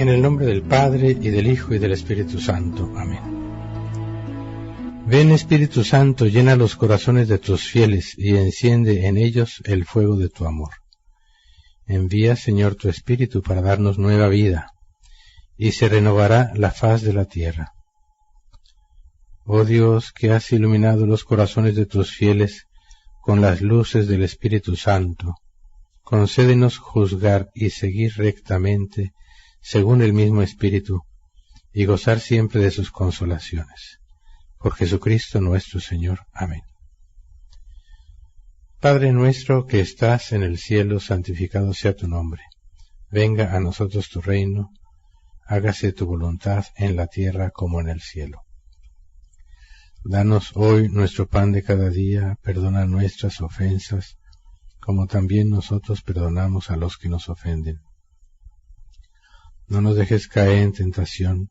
En el nombre del Padre, y del Hijo, y del Espíritu Santo. Amén. Ven, Espíritu Santo, llena los corazones de tus fieles, y enciende en ellos el fuego de tu amor. Envía, Señor, tu Espíritu para darnos nueva vida, y se renovará la faz de la tierra. Oh Dios, que has iluminado los corazones de tus fieles con las luces del Espíritu Santo, concédenos juzgar y seguir rectamente según el mismo Espíritu, y gozar siempre de sus consolaciones. Por Jesucristo nuestro Señor. Amén. Padre nuestro que estás en el cielo, santificado sea tu nombre. Venga a nosotros tu reino, hágase tu voluntad en la tierra como en el cielo. Danos hoy nuestro pan de cada día, perdona nuestras ofensas, como también nosotros perdonamos a los que nos ofenden. No nos dejes caer en tentación,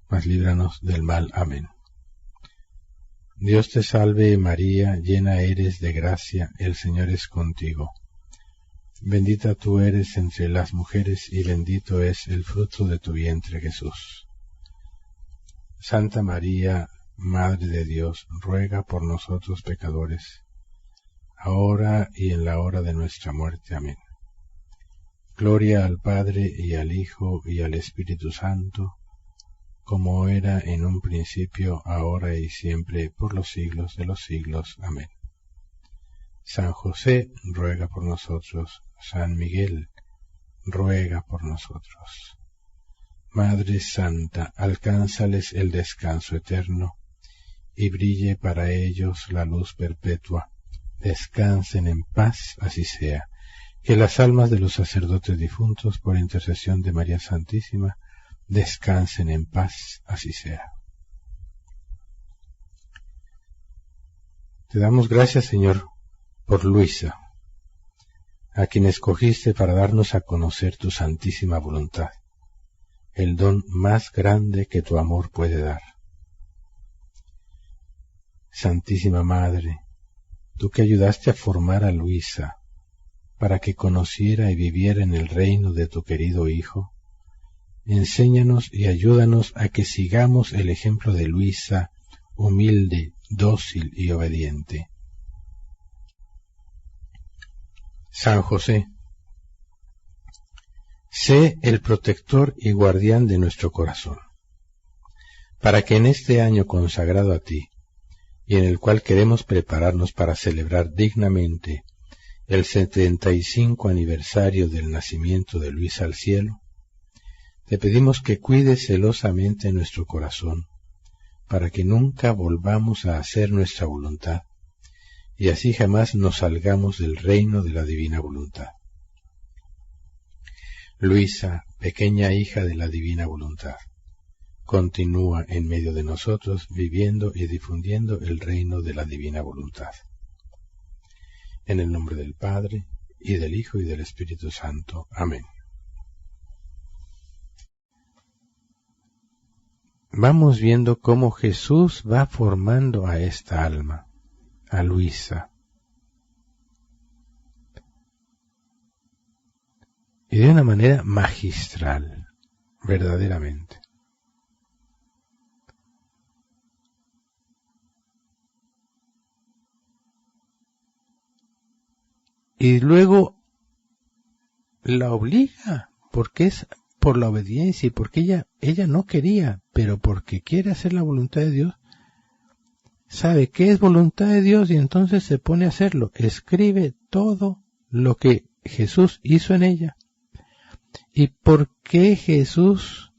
mas líbranos del mal. Amén. Dios te salve María, llena eres de gracia, el Señor es contigo. Bendita tú eres entre las mujeres, y bendito es el fruto de tu vientre, Jesús. Santa María, Madre de Dios, ruega por nosotros pecadores, ahora y en la hora de nuestra muerte. Amén. Gloria al Padre, y al Hijo, y al Espíritu Santo, como era en un principio, ahora y siempre, por los siglos de los siglos. Amén. San José, ruega por nosotros. San Miguel, ruega por nosotros. Madre Santa, alcánzales el descanso eterno, y brille para ellos la luz perpetua. Descansen en paz, así sea. Que las almas de los sacerdotes difuntos, por intercesión de María Santísima, descansen en paz, así sea. Te damos gracias, Señor, por Luisa, a quien escogiste para darnos a conocer tu santísima voluntad, el don más grande que tu amor puede dar. Santísima Madre, tú que ayudaste a formar a Luisa, para que conociera y viviera en el reino de tu querido Hijo, enséñanos y ayúdanos a que sigamos el ejemplo de Luisa, humilde, dócil y obediente. San José, sé el protector y guardián de nuestro corazón, para que en este año consagrado a ti, y en el cual queremos prepararnos para celebrar dignamente el 75 aniversario del nacimiento de Luisa al cielo, te pedimos que cuides celosamente nuestro corazón, para que nunca volvamos a hacer nuestra voluntad, y así jamás nos salgamos del reino de la divina voluntad. Luisa, pequeña hija de la divina voluntad, continúa en medio de nosotros viviendo y difundiendo el reino de la divina voluntad. En el nombre del Padre, y del Hijo, y del Espíritu Santo. Amén. Vamos viendo cómo Jesús va formando a esta alma, a Luisa. Y de una manera magistral, verdaderamente. Y luego la obliga, porque es por la obediencia y porque ella no quería, pero porque quiere hacer la voluntad de Dios, sabe qué es voluntad de Dios y entonces se pone a hacerlo. Escribe todo lo que Jesús hizo en ella. ¿Y por qué Jesús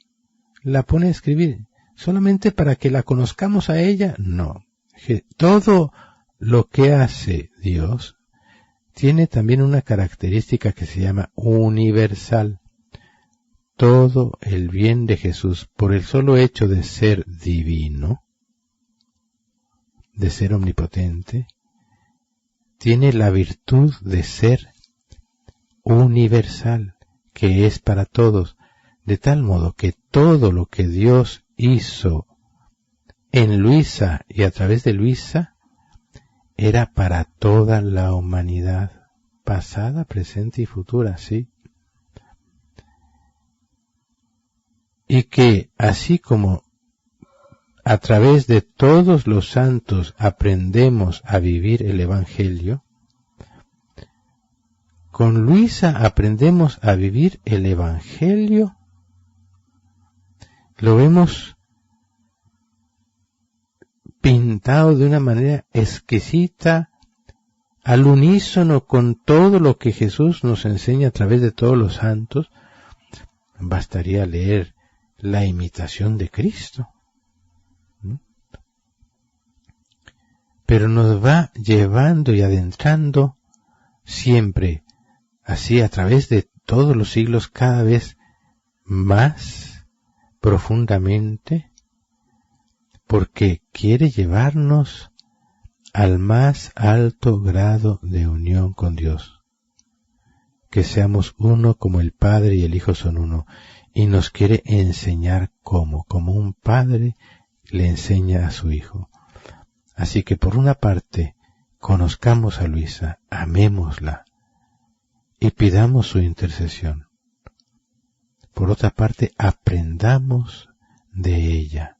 la pone a escribir? ¿Solamente para que la conozcamos a ella? No. Todo lo que hace Dios tiene también una característica que se llama universal. Todo el bien de Jesús, por el solo hecho de ser divino, de ser omnipotente, tiene la virtud de ser universal, que es para todos, de tal modo que todo lo que Dios hizo en Luisa y a través de Luisa era para toda la humanidad, pasada, presente y futura, sí. y que así como a través de todos los santos aprendemos a vivir el Evangelio, con Luisa aprendemos a vivir el Evangelio. Lo vemos pintado de una manera exquisita, al unísono con todo lo que Jesús nos enseña a través de todos los santos. Bastaría leer la imitación de Cristo. Pero nos va llevando y adentrando siempre, así a través de todos los siglos, cada vez más profundamente, porque quiere llevarnos al más alto grado de unión con Dios, que seamos uno como el Padre y el Hijo son uno, y nos quiere enseñar como un padre le enseña a su hijo. Así que por una parte, conozcamos a Luisa, amémosla y pidamos su intercesión. Por otra parte, aprendamos de ella,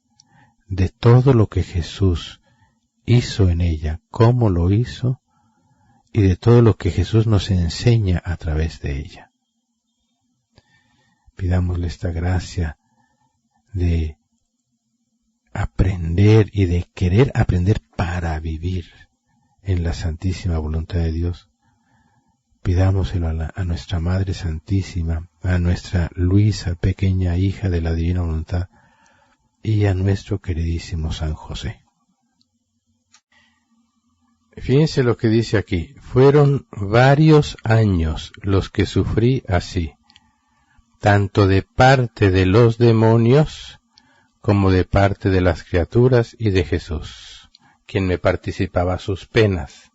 de todo lo que Jesús hizo en ella, cómo lo hizo, y de todo lo que Jesús nos enseña a través de ella. Pidámosle esta gracia de aprender y de querer aprender para vivir en la santísima voluntad de Dios. Pidámoselo a nuestra Madre Santísima, a nuestra Luisa, pequeña hija de la Divina Voluntad, y a nuestro queridísimo San José. Fíjense lo que dice aquí. Fueron varios años los que sufrí así, tanto de parte de los demonios como de parte de las criaturas y de Jesús, quien me participaba sus penas.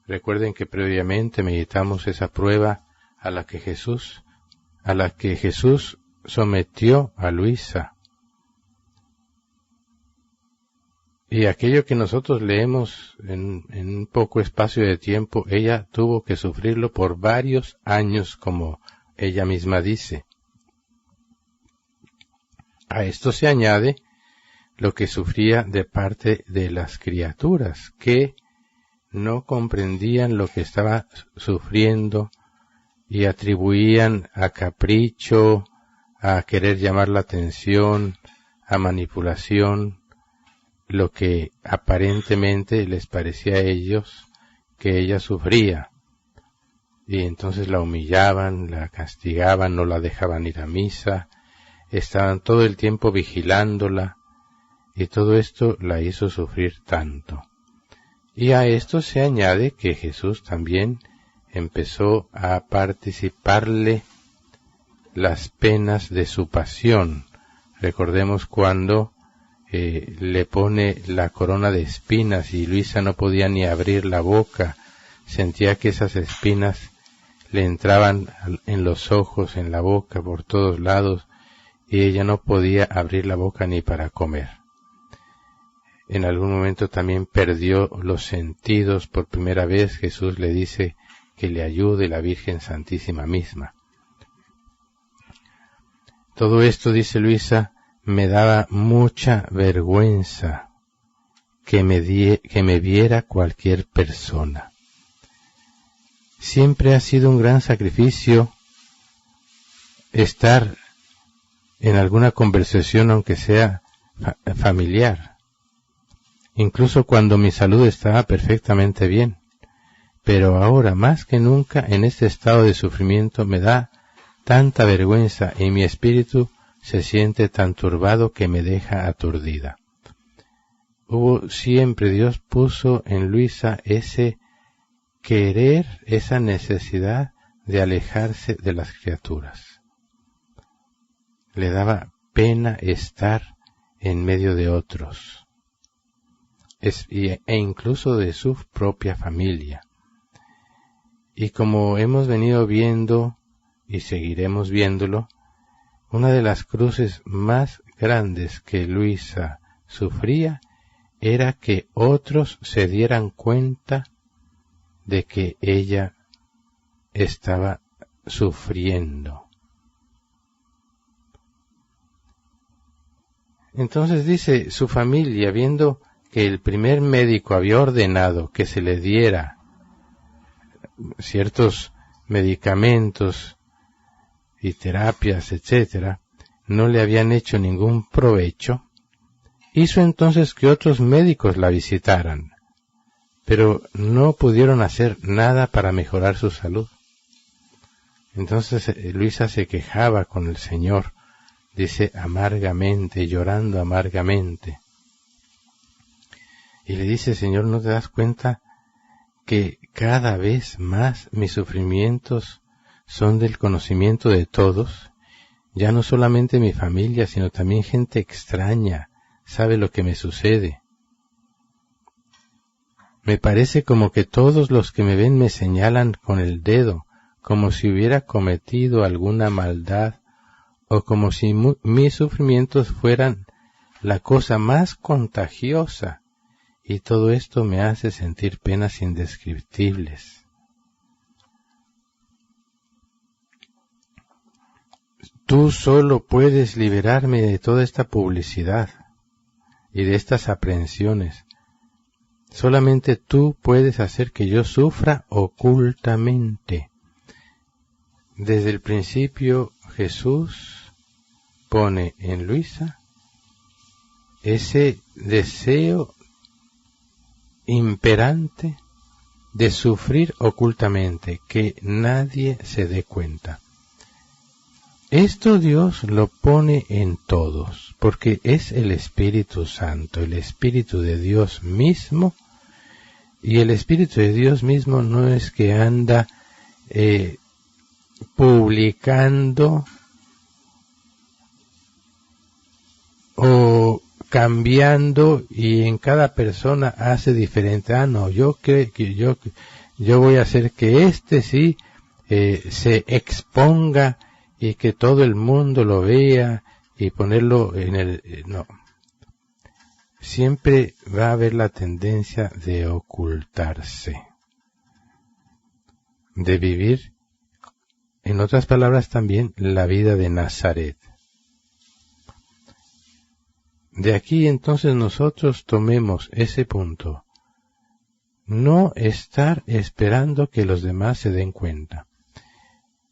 Recuerden que previamente meditamos esa prueba a la que Jesús sometió a Luisa. Y aquello que nosotros leemos en un poco espacio de tiempo, ella tuvo que sufrirlo por varios años, como ella misma dice. A esto se añade lo que sufría de parte de las criaturas, que no comprendían lo que estaba sufriendo y atribuían a capricho, a querer llamar la atención, a manipulación, lo que aparentemente les parecía a ellos que ella sufría. Y entonces la humillaban, la castigaban, no la dejaban ir a misa, estaban todo el tiempo vigilándola, y todo esto la hizo sufrir tanto. Y a esto se añade que Jesús también empezó a participarle las penas de su pasión. Recordemos cuando le pone la corona de espinas y Luisa no podía ni abrir la boca, sentía que esas espinas le entraban en los ojos, en la boca, por todos lados, y ella no podía abrir la boca ni para comer. En algún momento también perdió los sentidos por primera vez. Jesús le dice que le ayude la Virgen Santísima misma. Todo esto, dice Luisa, me daba mucha vergüenza que me viera cualquier persona. Siempre ha sido un gran sacrificio estar en alguna conversación, aunque sea familiar. Incluso cuando mi salud estaba perfectamente bien. Pero ahora, más que nunca, en este estado de sufrimiento me da tanta vergüenza y mi espíritu se siente tan turbado que me deja aturdida. Dios puso en Luisa ese querer, esa necesidad de alejarse de las criaturas. Le daba pena estar en medio de otros, e incluso de su propia familia. Y como hemos venido viendo y seguiremos viéndolo, una de las cruces más grandes que Luisa sufría era que otros se dieran cuenta de que ella estaba sufriendo. Entonces dice, su familia, viendo que el primer médico había ordenado que se le diera ciertos medicamentos y terapias, etcétera, no le habían hecho ningún provecho, hizo entonces que otros médicos la visitaran, pero no pudieron hacer nada para mejorar su salud. Entonces Luisa se quejaba con el Señor, dice, amargamente, llorando amargamente. Y le dice, Señor, ¿no te das cuenta que cada vez más mis sufrimientos son del conocimiento de todos? Ya no solamente mi familia, sino también gente extraña sabe lo que me sucede. Me parece como que todos los que me ven me señalan con el dedo, como si hubiera cometido alguna maldad, o como si mis sufrimientos fueran la cosa más contagiosa, y todo esto me hace sentir penas indescriptibles. Tú solo puedes liberarme de toda esta publicidad y de estas aprehensiones. Solamente tú puedes hacer que yo sufra ocultamente. Desde el principio Jesús pone en Luisa ese deseo imperante de sufrir ocultamente, que nadie se dé cuenta. Esto Dios lo pone en todos, porque es el Espíritu Santo, el Espíritu de Dios mismo, y el Espíritu de Dios mismo no es que anda publicando o cambiando y en cada persona hace diferente. No, yo voy a hacer que este sí se exponga y que todo el mundo lo vea y ponerlo en el... No. Siempre va a haber la tendencia de ocultarse, de vivir, en otras palabras también, la vida de Nazaret. De aquí entonces nosotros tomemos ese punto. No estar esperando que los demás se den cuenta.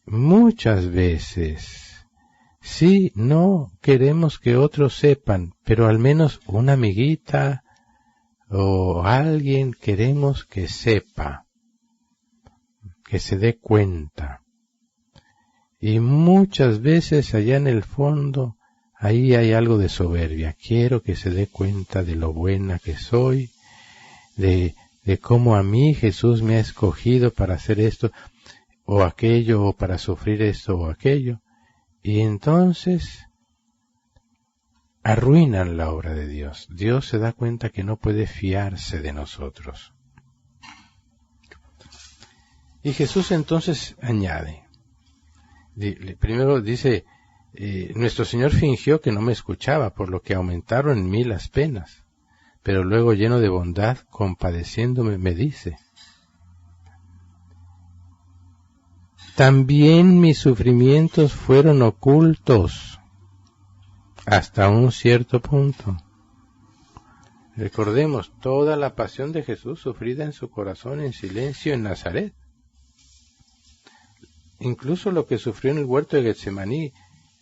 Muchas veces, sí, no queremos que otros sepan, pero al menos una amiguita o alguien queremos que sepa, que se dé cuenta. Y muchas veces allá en el fondo, ahí hay algo de soberbia. Quiero que se dé cuenta de lo buena que soy, de cómo a mí Jesús me ha escogido para hacer esto o aquello, o para sufrir esto o aquello. Y entonces arruinan la obra de Dios. Dios se da cuenta que no puede fiarse de nosotros. Y Jesús entonces añade, primero dice, nuestro Señor fingió que no me escuchaba, por lo que aumentaron en mí las penas. Pero luego, lleno de bondad, compadeciéndome, me dice, también mis sufrimientos fueron ocultos hasta un cierto punto. Recordemos toda la pasión de Jesús sufrida en su corazón en silencio en Nazaret. Incluso lo que sufrió en el huerto de Getsemaní,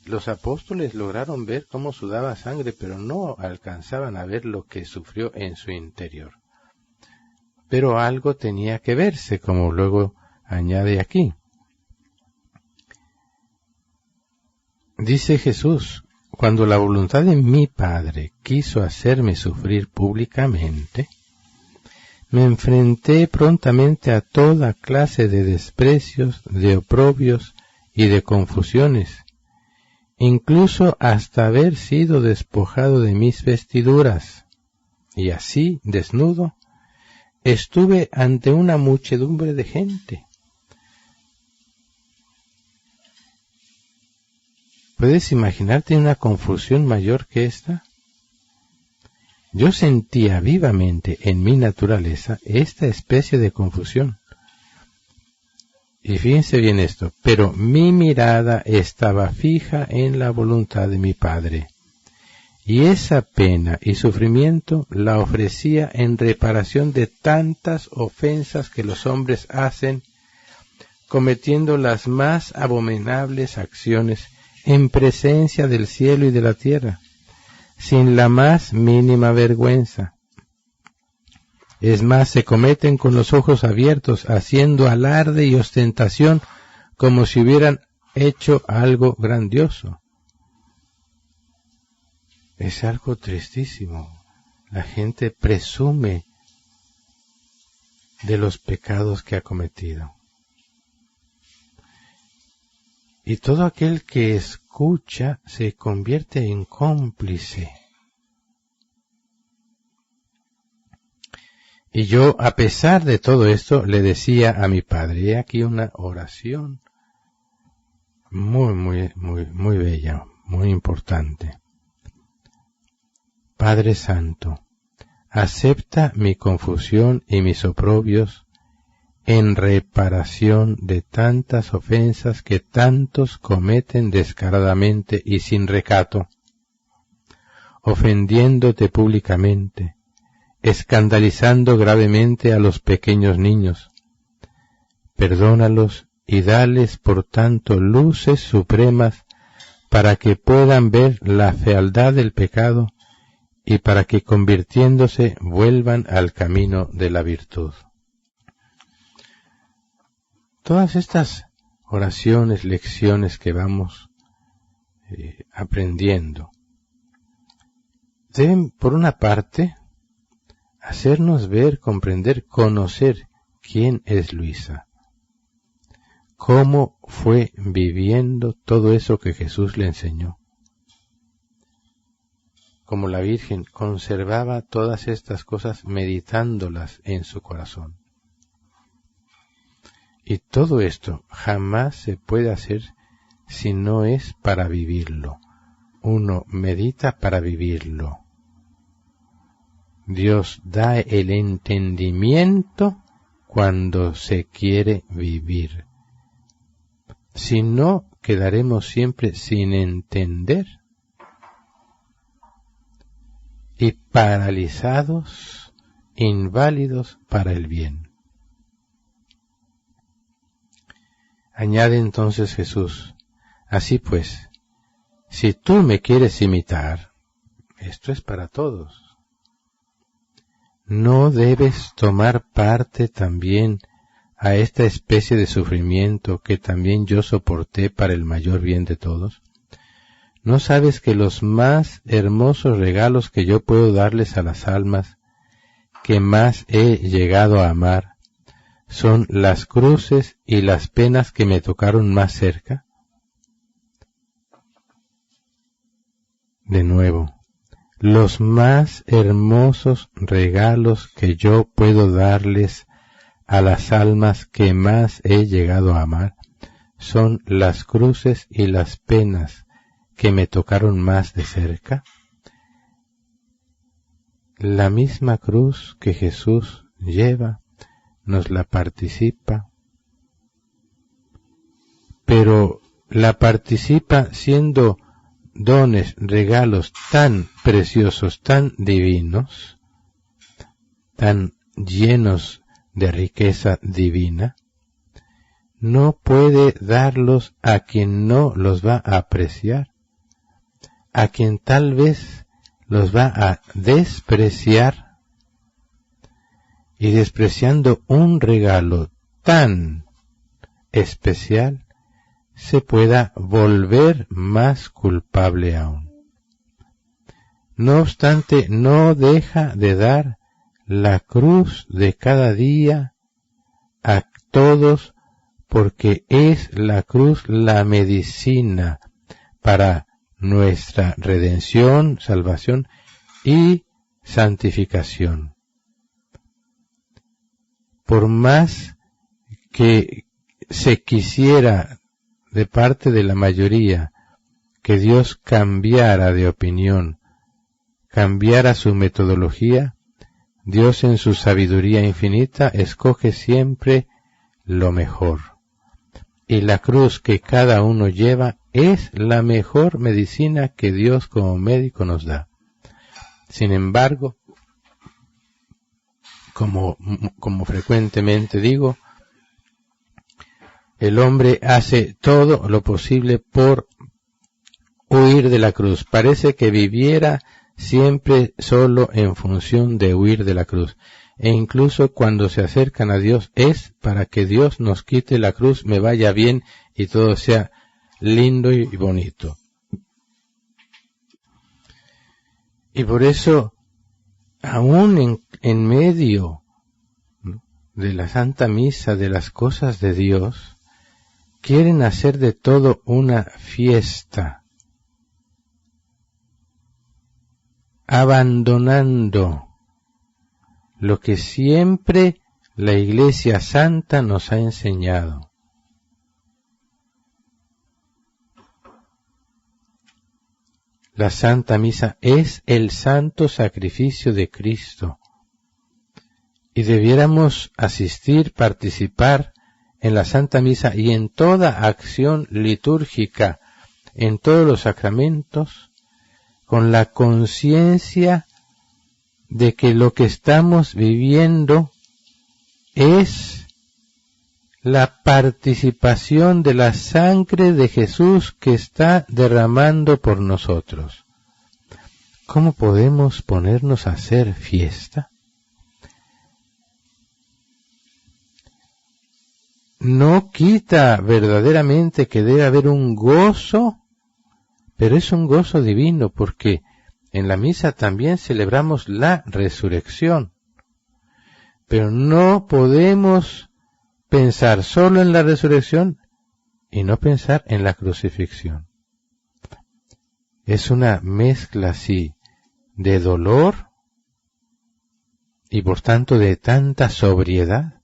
los apóstoles lograron ver cómo sudaba sangre, pero no alcanzaban a ver lo que sufrió en su interior. Pero algo tenía que verse, como luego añade aquí. Dice Jesús, cuando la voluntad de mi Padre quiso hacerme sufrir públicamente, me enfrenté prontamente a toda clase de desprecios, de oprobios y de confusiones, incluso hasta haber sido despojado de mis vestiduras, y así, desnudo, estuve ante una muchedumbre de gente. ¿Puedes imaginarte una confusión mayor que esta? Yo sentía vivamente en mi naturaleza esta especie de confusión. Y fíjense bien esto, pero mi mirada estaba fija en la voluntad de mi Padre, y esa pena y sufrimiento la ofrecía en reparación de tantas ofensas que los hombres hacen, cometiendo las más abominables acciones en presencia del cielo y de la tierra, sin la más mínima vergüenza. Es más, se cometen con los ojos abiertos, haciendo alarde y ostentación como si hubieran hecho algo grandioso. Es algo tristísimo. La gente presume de los pecados que ha cometido. Y todo aquel que escucha se convierte en cómplice. Y yo, a pesar de todo esto, le decía a mi padre, y aquí una oración muy bella, muy importante. Padre Santo, acepta mi confusión y mis oprobios en reparación de tantas ofensas que tantos cometen descaradamente y sin recato, ofendiéndote públicamente, escandalizando gravemente a los pequeños niños. Perdónalos y dales por tanto luces supremas para que puedan ver la fealdad del pecado y para que convirtiéndose vuelvan al camino de la virtud. Todas estas oraciones, lecciones que vamos aprendiendo, deben, por una parte, hacernos ver, comprender, conocer quién es Luisa, cómo fue viviendo todo eso que Jesús le enseñó, como la Virgen conservaba todas estas cosas meditándolas en su corazón. Y todo esto jamás se puede hacer si no es para vivirlo. Uno medita para vivirlo. Dios da el entendimiento cuando se quiere vivir. Si no, quedaremos siempre sin entender y paralizados, inválidos para el bien. Añade entonces Jesús, así pues, si tú me quieres imitar, esto es para todos. ¿No debes tomar parte también a esta especie de sufrimiento que también yo soporté para el mayor bien de todos? ¿No sabes que los más hermosos regalos que yo puedo darles a las almas que más he llegado a amar son las cruces y las penas que me tocaron más cerca? De nuevo, los más hermosos regalos que yo puedo darles a las almas que más he llegado a amar son las cruces y las penas que me tocaron más de cerca. La misma cruz que Jesús lleva nos la participa, pero la participa siendo dones, regalos tan preciosos, tan divinos, tan llenos de riqueza divina. No puede darlos a quien no los va a apreciar, a quien tal vez los va a despreciar, y despreciando un regalo tan especial, se pueda volver más culpable aún. No obstante, no deja de dar la cruz de cada día a todos, porque es la cruz la medicina para nuestra redención, salvación y santificación. Por más que se quisiera de parte de la mayoría que Dios cambiara de opinión, cambiara su metodología, Dios en su sabiduría infinita escoge siempre lo mejor. Y la cruz que cada uno lleva es la mejor medicina que Dios como médico nos da. Sin embargo, como frecuentemente digo, el hombre hace todo lo posible por huir de la cruz. Parece que viviera siempre solo en función de huir de la cruz. E incluso cuando se acercan a Dios es para que Dios nos quite la cruz, me vaya bien y todo sea lindo y bonito. Y por eso, aún en medio de la Santa Misa, de las cosas de Dios, quieren hacer de todo una fiesta, abandonando lo que siempre la Iglesia Santa nos ha enseñado. La Santa Misa es el santo sacrificio de Cristo y debiéramos asistir, participar en la Santa Misa y en toda acción litúrgica, en todos los sacramentos, con la conciencia de que lo que estamos viviendo es la participación de la sangre de Jesús que está derramando por nosotros. ¿Cómo podemos ponernos a hacer fiesta? No quita verdaderamente que debe haber un gozo, pero es un gozo divino porque en la misa también celebramos la resurrección. Pero no podemos pensar solo en la resurrección y no pensar en la crucifixión. Es una mezcla así de dolor y por tanto de tanta sobriedad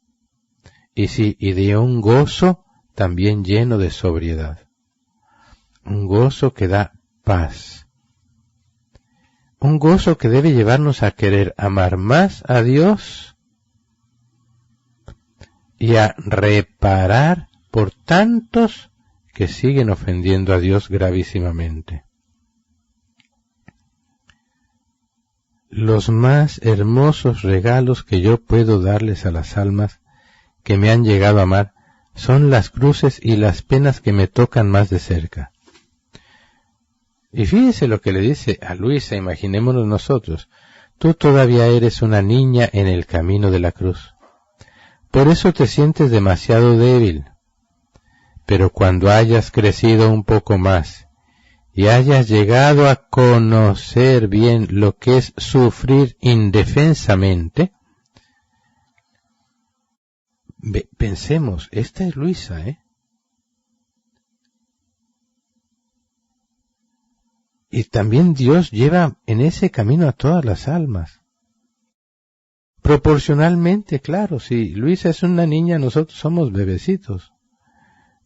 y de un gozo también lleno de sobriedad. Un gozo que da paz. Un gozo que debe llevarnos a querer amar más a Dios y a reparar por tantos que siguen ofendiendo a Dios gravísimamente. Los más hermosos regalos que yo puedo darles a las almas que me han llegado a amar son las cruces y las penas que me tocan más de cerca. Y fíjese lo que le dice a Luisa, imaginémonos nosotros, tú todavía eres una niña en el camino de la cruz. Por eso te sientes demasiado débil. Pero cuando hayas crecido un poco más y hayas llegado a conocer bien lo que es sufrir indefensamente, pensemos, esta es Luisa, Y también Dios lleva en ese camino a todas las almas. Proporcionalmente, claro, si Luisa es una niña, nosotros somos bebecitos.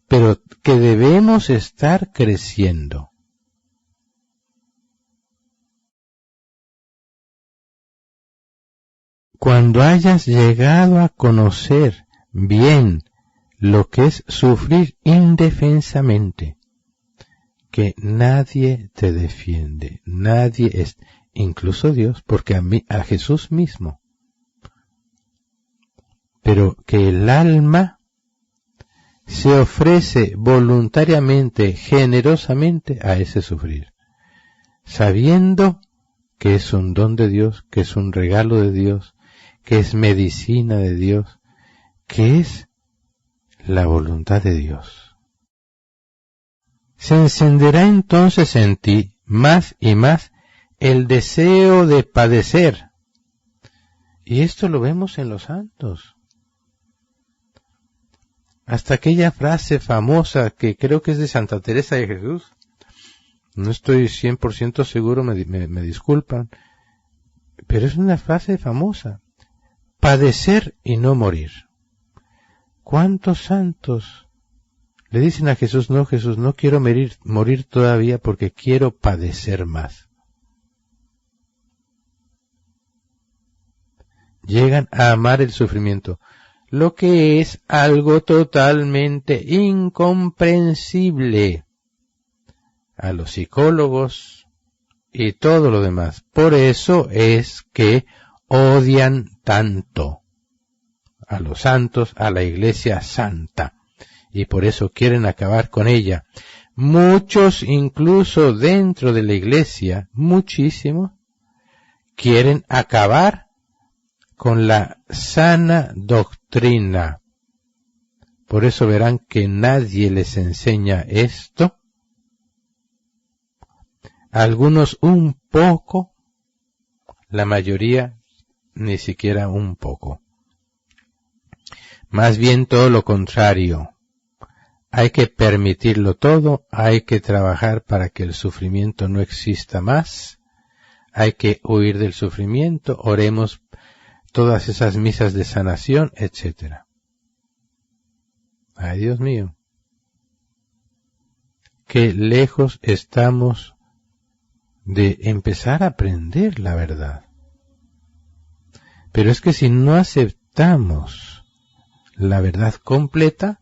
Pero que debemos estar creciendo. Cuando hayas llegado a conocer bien lo que es sufrir indefensamente, que nadie te defiende, nadie es, incluso Dios, porque a Jesús mismo. Pero que el alma se ofrece voluntariamente, generosamente a ese sufrir, sabiendo que es un don de Dios, que es un regalo de Dios, que es medicina de Dios, que es la voluntad de Dios. Se encenderá entonces en ti más y más el deseo de padecer. Y esto lo vemos en los santos. Hasta aquella frase famosa que creo que es de Santa Teresa de Jesús. No estoy 100% seguro, me disculpan. Pero es una frase famosa. Padecer y no morir. ¿Cuántos santos le dicen a Jesús, no quiero morir todavía porque quiero padecer más? Llegan a amar el sufrimiento, lo que es algo totalmente incomprensible a los psicólogos, y todo lo demás. Por eso es que odian tanto a los santos, a la Iglesia Santa, y por eso quieren acabar con ella. Muchos, incluso dentro de la Iglesia, muchísimos, quieren acabar con la sana doctrina. Por eso verán que nadie les enseña esto. Algunos un poco, la mayoría ni siquiera un poco. Más bien todo lo contrario. Hay que permitirlo todo, hay que trabajar para que el sufrimiento no exista más, hay que huir del sufrimiento, oremos todas esas misas de sanación, etc. Ay, Dios mío, qué lejos estamos de empezar a aprender la verdad. Pero es que si no aceptamos la verdad completa,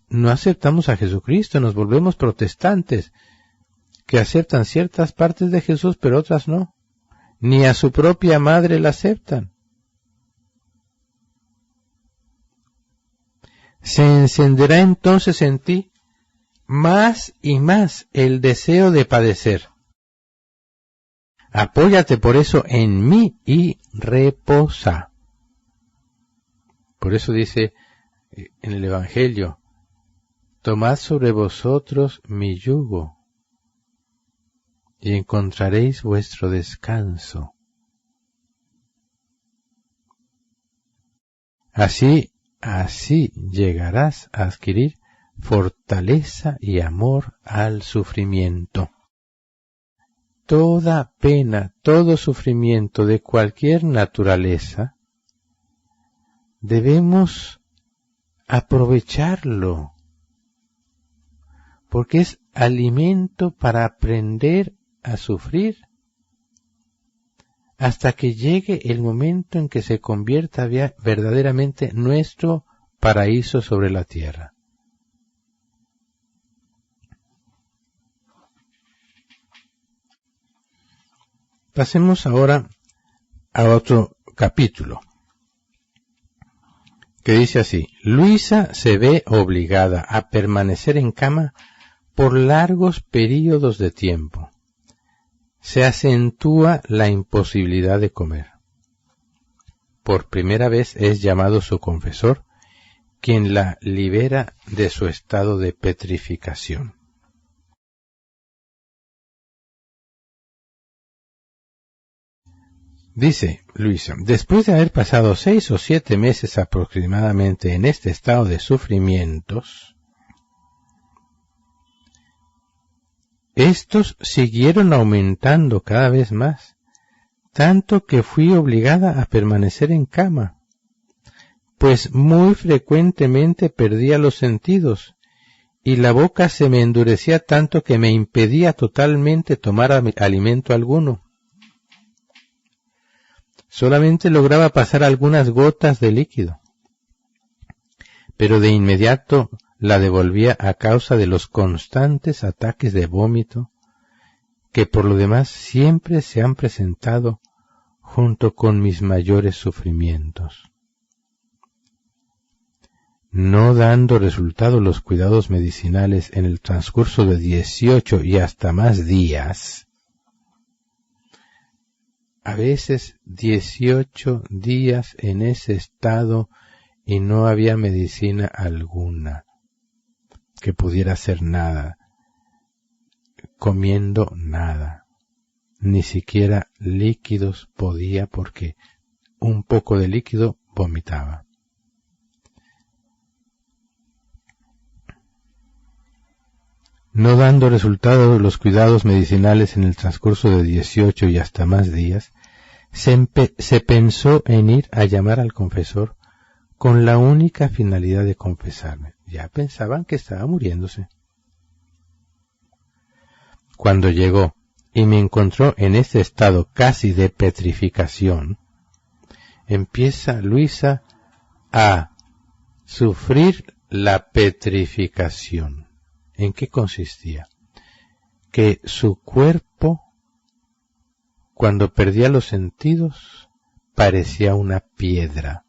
no aceptamos a Jesucristo, nos volvemos protestantes, que aceptan ciertas partes de Jesús, pero otras no. Ni a su propia madre la aceptan. Se encenderá entonces en ti más y más el deseo de padecer. Apóyate por eso en mí y reposa. Por eso dice en el Evangelio, tomad sobre vosotros mi yugo y encontraréis vuestro descanso. Así llegarás a adquirir fortaleza y amor al sufrimiento. Toda pena, todo sufrimiento de cualquier naturaleza, debemos aprovecharlo, porque es alimento para aprender a sufrir hasta que llegue el momento en que se convierta verdaderamente nuestro paraíso sobre la tierra. Pasemos ahora a otro capítulo, que dice así: Luisa se ve obligada a permanecer en cama por largos períodos de tiempo. Se acentúa la imposibilidad de comer. Por primera vez es llamado su confesor, quien la libera de su estado de petrificación. Dice Luisa, después de haber pasado 6 o 7 meses aproximadamente en este estado de sufrimientos, estos siguieron aumentando cada vez más, tanto que fui obligada a permanecer en cama, pues muy frecuentemente perdía los sentidos, y la boca se me endurecía tanto que me impedía totalmente tomar alimento alguno. Solamente lograba pasar algunas gotas de líquido, pero de inmediato la devolvía a causa de los constantes ataques de vómito, que por lo demás siempre se han presentado junto con mis mayores sufrimientos. No dando resultado los cuidados medicinales en el transcurso de 18 y hasta más días, a veces 18 días en ese estado y no había medicina alguna que pudiera hacer nada, comiendo nada, ni siquiera líquidos podía porque un poco de líquido vomitaba. No dando resultado los cuidados medicinales en el transcurso de 18 y hasta más días, se pensó en ir a llamar al confesor con la única finalidad de confesarme. Ya pensaban que estaba muriéndose. Cuando llegó y me encontró en este estado casi de petrificación, empieza Luisa a sufrir la petrificación. ¿En qué consistía? Que su cuerpo cuando perdía los sentidos, parecía una piedra.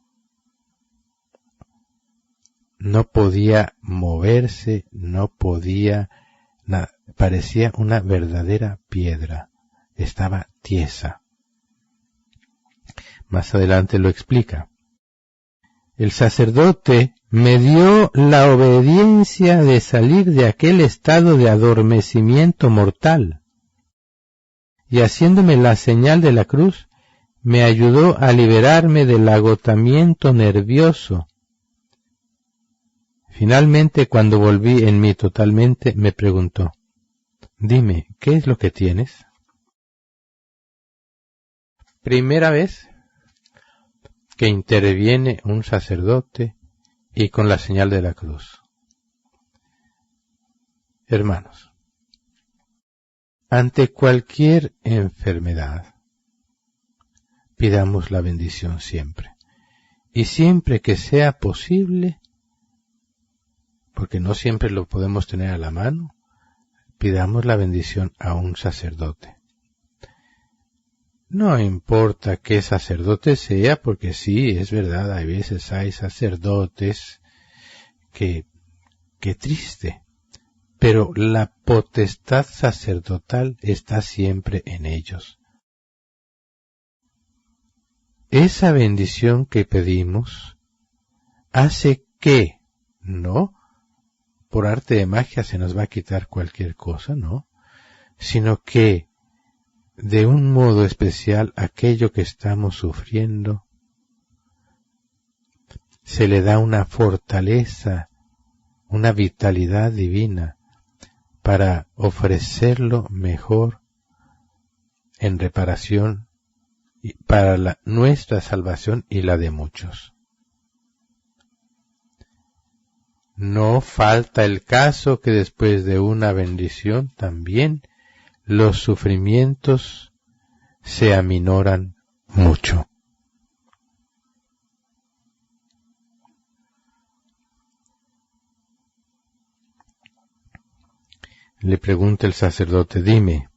No podía moverse, no podía nada. Parecía una verdadera piedra. Estaba tiesa. Más adelante lo explica. El sacerdote me dio la obediencia de salir de aquel estado de adormecimiento mortal, y haciéndome la señal de la cruz, me ayudó a liberarme del agotamiento nervioso. Finalmente, cuando volví en mí totalmente, me preguntó, dime, ¿qué es lo que tienes? Primera vez que interviene un sacerdote y con la señal de la cruz. Hermanos, ante cualquier enfermedad, pidamos la bendición siempre. Y siempre que sea posible, porque no siempre lo podemos tener a la mano, pidamos la bendición a un sacerdote. No importa qué sacerdote sea, porque sí, es verdad, hay veces hay sacerdotes que triste, pero la potestad sacerdotal está siempre en ellos. Esa bendición que pedimos hace que, no por arte de magia se nos va a quitar cualquier cosa, no, sino que de un modo especial aquello que estamos sufriendo se le da una fortaleza, una vitalidad divina para ofrecerlo mejor en reparación para nuestra salvación y la de muchos. No falta el caso que después de una bendición también los sufrimientos se aminoran mucho. Le pregunta el sacerdote, dime,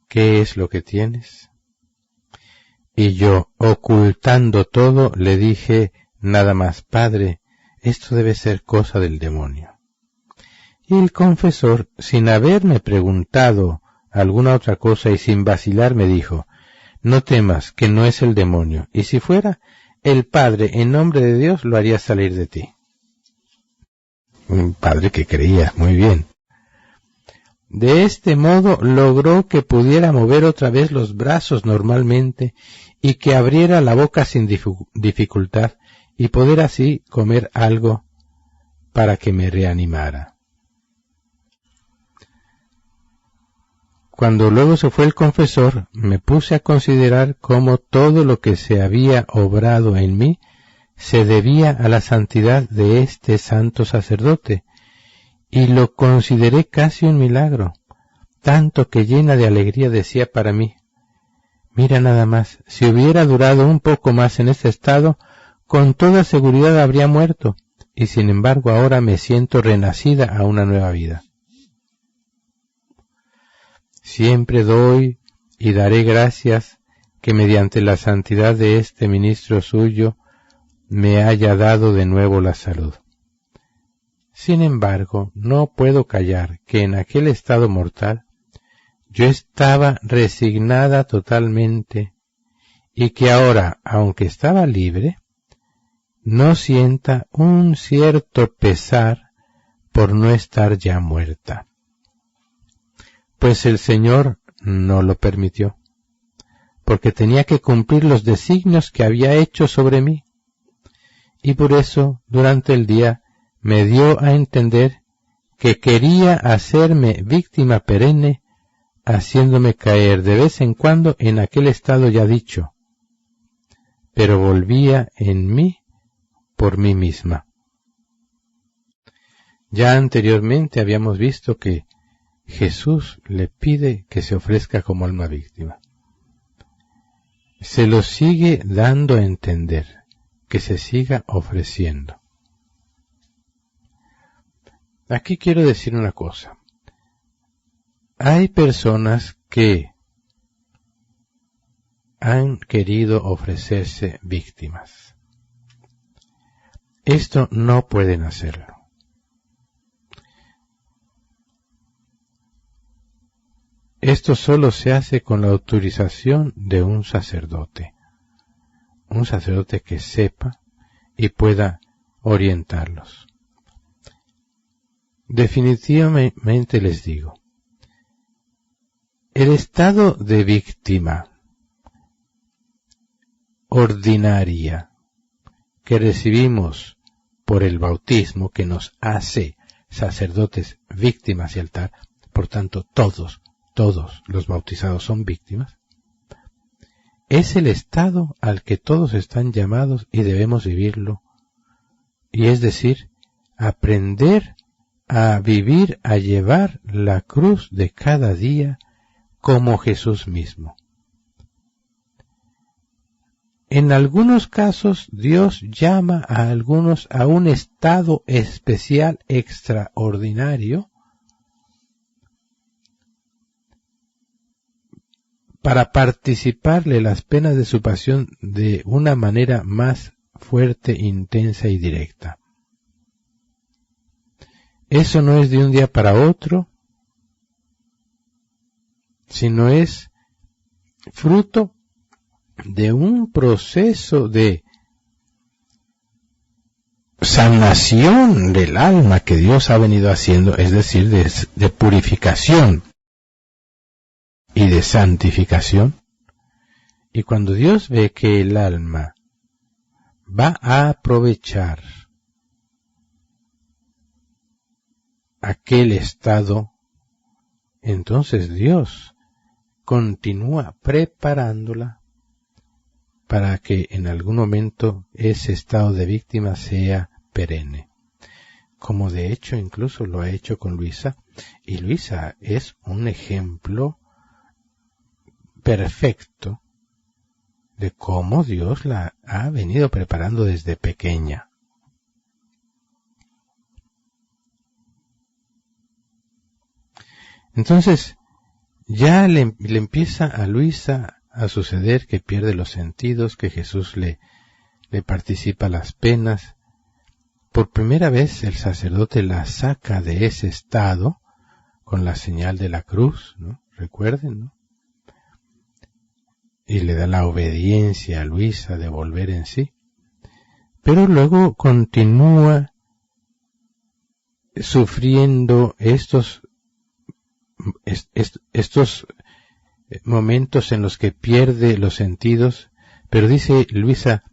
¿qué es lo que tienes? Y yo, ocultando todo, le dije nada más, Padre, esto debe ser cosa del demonio. Y el confesor, sin haberme preguntado alguna otra cosa y sin vacilar, me dijo, no temas, que no es el demonio, y si fuera, el Padre, en nombre de Dios, lo haría salir de ti. Un padre que creía, muy bien. De este modo logró que pudiera mover otra vez los brazos normalmente y que abriera la boca sin dificultad y poder así comer algo para que me reanimara. Cuando luego se fue el confesor, me puse a considerar cómo todo lo que se había obrado en mí se debía a la santidad de este santo sacerdote, y lo consideré casi un milagro, tanto que llena de alegría decía para mí, mira nada más, si hubiera durado un poco más en este estado, con toda seguridad habría muerto, y sin embargo ahora me siento renacida a una nueva vida. Siempre doy y daré gracias que mediante la santidad de este ministro suyo me haya dado de nuevo la salud. Sin embargo, no puedo callar que en aquel estado mortal yo estaba resignada totalmente y que ahora, aunque estaba libre, no sienta un cierto pesar por no estar ya muerta. Pues el Señor no lo permitió, porque tenía que cumplir los designios que había hecho sobre mí, y por eso durante el día me dio a entender que quería hacerme víctima perenne, haciéndome caer de vez en cuando en aquel estado ya dicho, pero volvía en mí por mí misma. Ya anteriormente habíamos visto que Jesús le pide que se ofrezca como alma víctima. Se lo sigue dando a entender, que se siga ofreciendo. Aquí quiero decir una cosa. Hay personas que han querido ofrecerse víctimas. Esto no pueden hacerlo. Esto solo se hace con la autorización de un sacerdote que sepa y pueda orientarlos. Definitivamente les digo, el estado de víctima ordinaria que recibimos por el bautismo, que nos hace sacerdotes, víctimas y altar, por tanto todos los bautizados son víctimas, es el estado al que todos están llamados y debemos vivirlo, y es decir, aprender a vivir, a llevar la cruz de cada día como Jesús mismo. En algunos casos Dios llama a algunos a un estado especial, extraordinario, para participarle las penas de su pasión de una manera más fuerte, intensa y directa. Eso no es de un día para otro, sino es fruto de un proceso de sanación del alma que Dios ha venido haciendo, es decir, de purificación y de santificación. Y cuando Dios ve que el alma va a aprovechar aquel estado, entonces Dios continúa preparándola para que en algún momento ese estado de víctima sea perenne. Como de hecho incluso lo ha hecho con Luisa, y Luisa es un ejemplo perfecto de cómo Dios la ha venido preparando desde pequeña. Entonces, ya le empieza a Luisa a suceder que pierde los sentidos, que Jesús le participa las penas. Por primera vez el sacerdote la saca de ese estado con la señal de la cruz, ¿no? Recuerden, ¿no? Y le da la obediencia a Luisa de volver en sí. Pero luego continúa sufriendo estos momentos en los que pierde los sentidos, pero dice Luisa,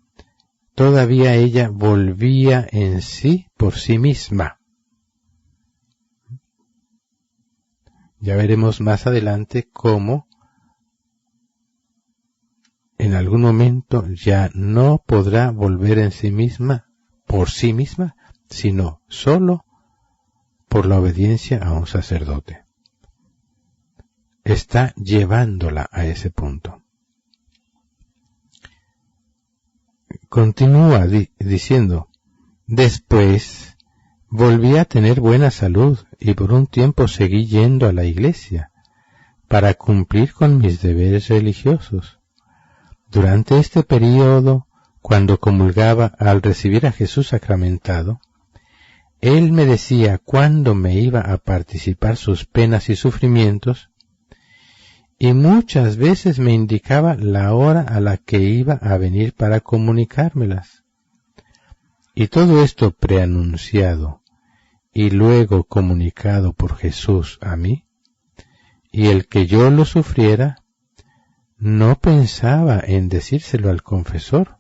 todavía ella volvía en sí por sí misma. Ya veremos más adelante cómo en algún momento ya no podrá volver en sí misma, por sí misma, sino solo por la obediencia a un sacerdote. Está llevándola a ese punto. Continúa diciendo, después volví a tener buena salud y por un tiempo seguí yendo a la iglesia para cumplir con mis deberes religiosos. Durante este período, cuando comulgaba al recibir a Jesús sacramentado, Él me decía cuándo me iba a participar sus penas y sufrimientos, y muchas veces me indicaba la hora a la que iba a venir para comunicármelas. Y todo esto preanunciado y luego comunicado por Jesús a mí, y el que yo lo sufriera, no pensaba en decírselo al confesor,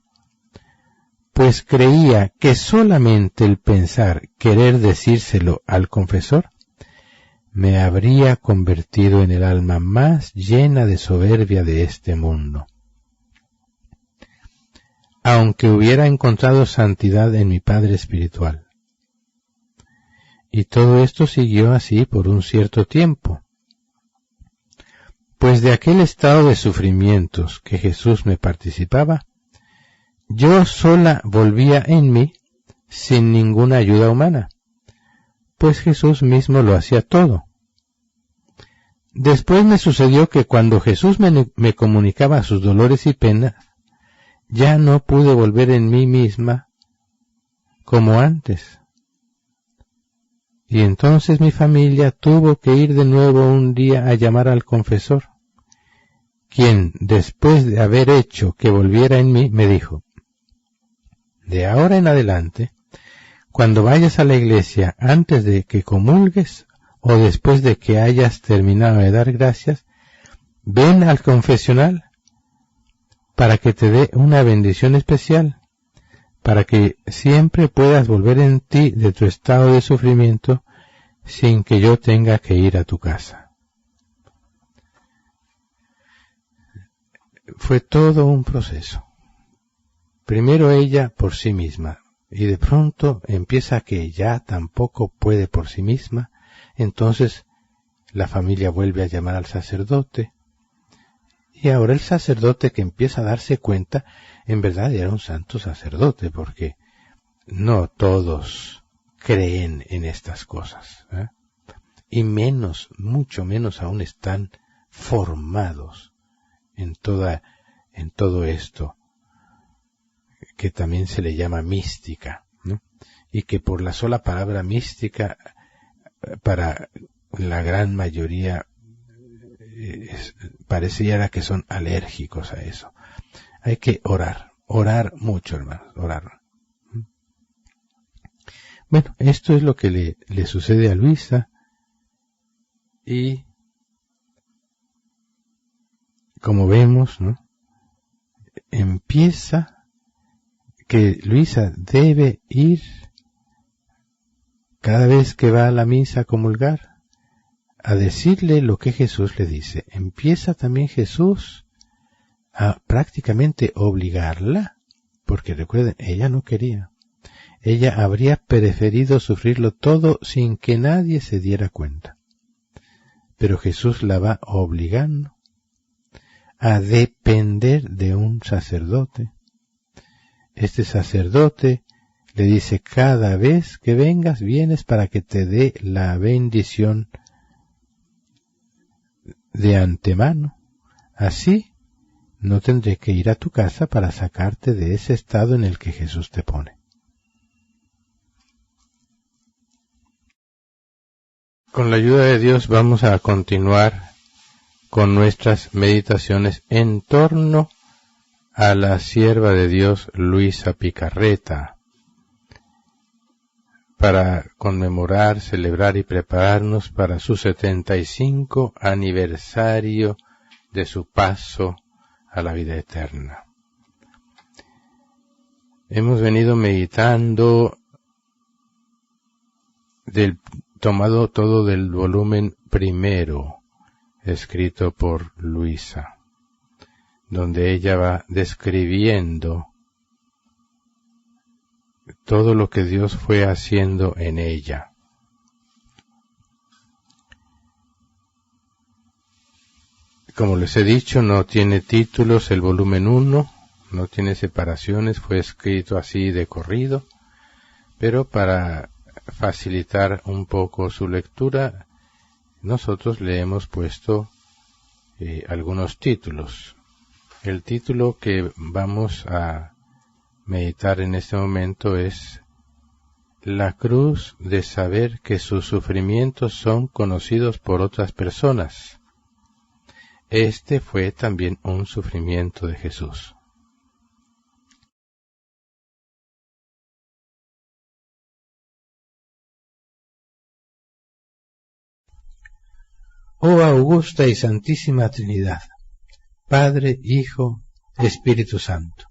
pues creía que solamente el pensar querer decírselo al confesor me habría convertido en el alma más llena de soberbia de este mundo. Aunque hubiera encontrado santidad en mi Padre espiritual. Y todo esto siguió así por un cierto tiempo. Pues de aquel estado de sufrimientos que Jesús me participaba, yo sola volvía en mí sin ninguna ayuda humana, pues Jesús mismo lo hacía todo. Después me sucedió que cuando Jesús me comunicaba sus dolores y penas, ya no pude volver en mí misma como antes. Y entonces mi familia tuvo que ir de nuevo un día a llamar al confesor, quien, después de haber hecho que volviera en mí, me dijo: de ahora en adelante, cuando vayas a la iglesia antes de que comulgues o después de que hayas terminado de dar gracias, ven al confesional para que te dé una bendición especial, para que siempre puedas volver en ti de tu estado de sufrimiento sin que yo tenga que ir a tu casa. Fue todo un proceso. Primero ella por sí misma, y de pronto empieza que ya tampoco puede por sí misma, entonces la familia vuelve a llamar al sacerdote, y ahora el sacerdote, que empieza a darse cuenta, en verdad era un santo sacerdote, porque no todos creen en estas cosas, ¿eh? Y menos, mucho menos aún están formados en todo esto, que también se le llama mística, ¿no? Y que por la sola palabra mística, para la gran mayoría, pareciera que son alérgicos a eso. Hay que orar mucho, hermanos, orar. Bueno, esto es lo que le sucede a Luisa, y como vemos, ¿no?, empieza que Luisa debe ir cada vez que va a la misa a comulgar a decirle lo que Jesús le dice. Empieza también Jesús a prácticamente obligarla, porque recuerden, ella no quería. Ella habría preferido sufrirlo todo sin que nadie se diera cuenta. Pero Jesús la va obligando a depender de un sacerdote. Este sacerdote le dice: cada vez que vengas, vienes para que te dé la bendición de antemano. Así no tendré que ir a tu casa para sacarte de ese estado en el que Jesús te pone. Con la ayuda de Dios vamos a continuar con nuestras meditaciones en torno a la sierva de Dios Luisa Picarreta, para conmemorar, celebrar y prepararnos para su 75 aniversario de su paso a la vida eterna. Hemos venido meditando tomado todo del volumen primero, escrito por Luisa, donde ella va describiendo todo lo que Dios fue haciendo en ella. Como les he dicho, no tiene títulos el volumen 1, no tiene separaciones, fue escrito así de corrido, pero para facilitar un poco su lectura, nosotros le hemos puesto algunos títulos. El título que vamos a meditar en este momento es La cruz de saber que sus sufrimientos son conocidos por otras personas. Este fue también un sufrimiento de Jesús. Oh augusta y santísima Trinidad, Padre, Hijo, Espíritu Santo,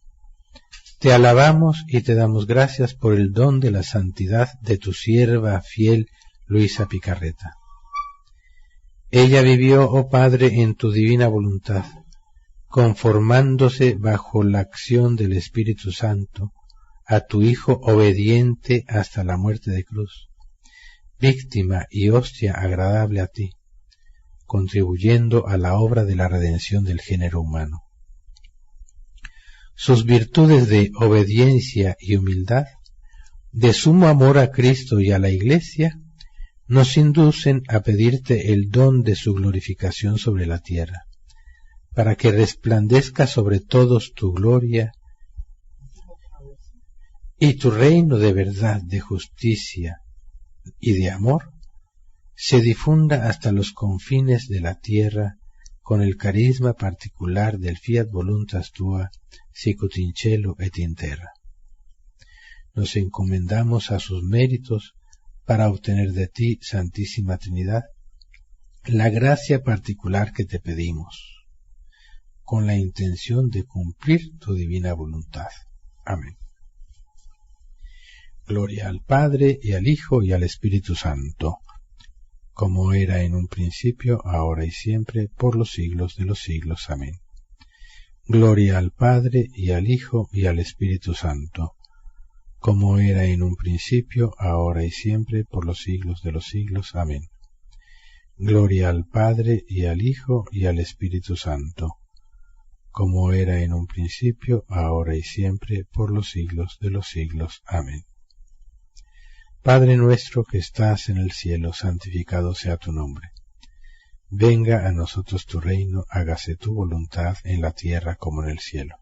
te alabamos y te damos gracias por el don de la santidad de tu sierva fiel Luisa Picarreta. Ella vivió, oh Padre, en tu divina voluntad, conformándose bajo la acción del Espíritu Santo a tu Hijo obediente hasta la muerte de cruz, víctima y hostia agradable a ti, contribuyendo a la obra de la redención del género humano. Sus virtudes de obediencia y humildad, de sumo amor a Cristo y a la Iglesia, nos inducen a pedirte el don de su glorificación sobre la tierra, para que resplandezca sobre todos tu gloria y tu reino de verdad, de justicia y de amor se difunda hasta los confines de la tierra con el carisma particular del fiat voluntas tua, sicut in cielo et in terra. Nos encomendamos a sus méritos para obtener de ti, Santísima Trinidad, la gracia particular que te pedimos, con la intención de cumplir tu divina voluntad. Amén. Gloria al Padre, y al Hijo, y al Espíritu Santo, como era en un principio, ahora y siempre, por los siglos de los siglos. Amén. Gloria al Padre, y al Hijo, y al Espíritu Santo, como era en un principio, ahora y siempre, por los siglos de los siglos. Amén. Gloria al Padre, y al Hijo, y al Espíritu Santo, como era en un principio, ahora y siempre, por los siglos de los siglos. Amén. Padre nuestro que estás en el cielo, santificado sea tu nombre. Venga a nosotros tu reino, hágase tu voluntad en la tierra como en el cielo.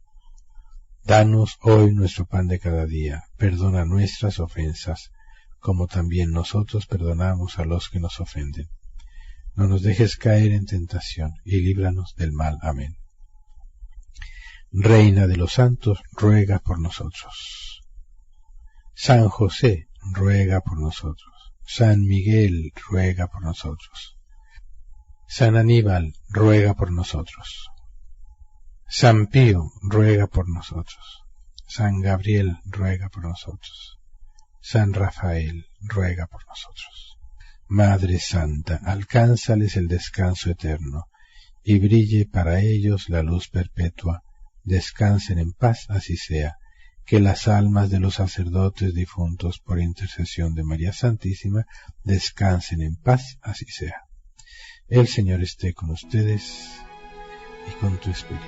Danos hoy nuestro pan de cada día, perdona nuestras ofensas, como también nosotros perdonamos a los que nos ofenden. No nos dejes caer en tentación, y líbranos del mal. Amén. Reina de los santos, ruega por nosotros. San José, ruega por nosotros. San Miguel, ruega por nosotros. San Aníbal, ruega por nosotros. San Pío, ruega por nosotros. San Gabriel, ruega por nosotros. San Rafael, ruega por nosotros. Madre Santa, alcánzales el descanso eterno, y brille para ellos la luz perpetua. Descansen en paz, así sea. Que las almas de los sacerdotes difuntos, por intercesión de María Santísima, descansen en paz, así sea. El Señor esté con ustedes y con tu espíritu.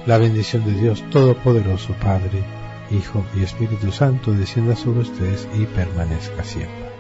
La bendición de Dios Todopoderoso, Padre, Hijo y Espíritu Santo, descienda sobre ustedes y permanezca siempre.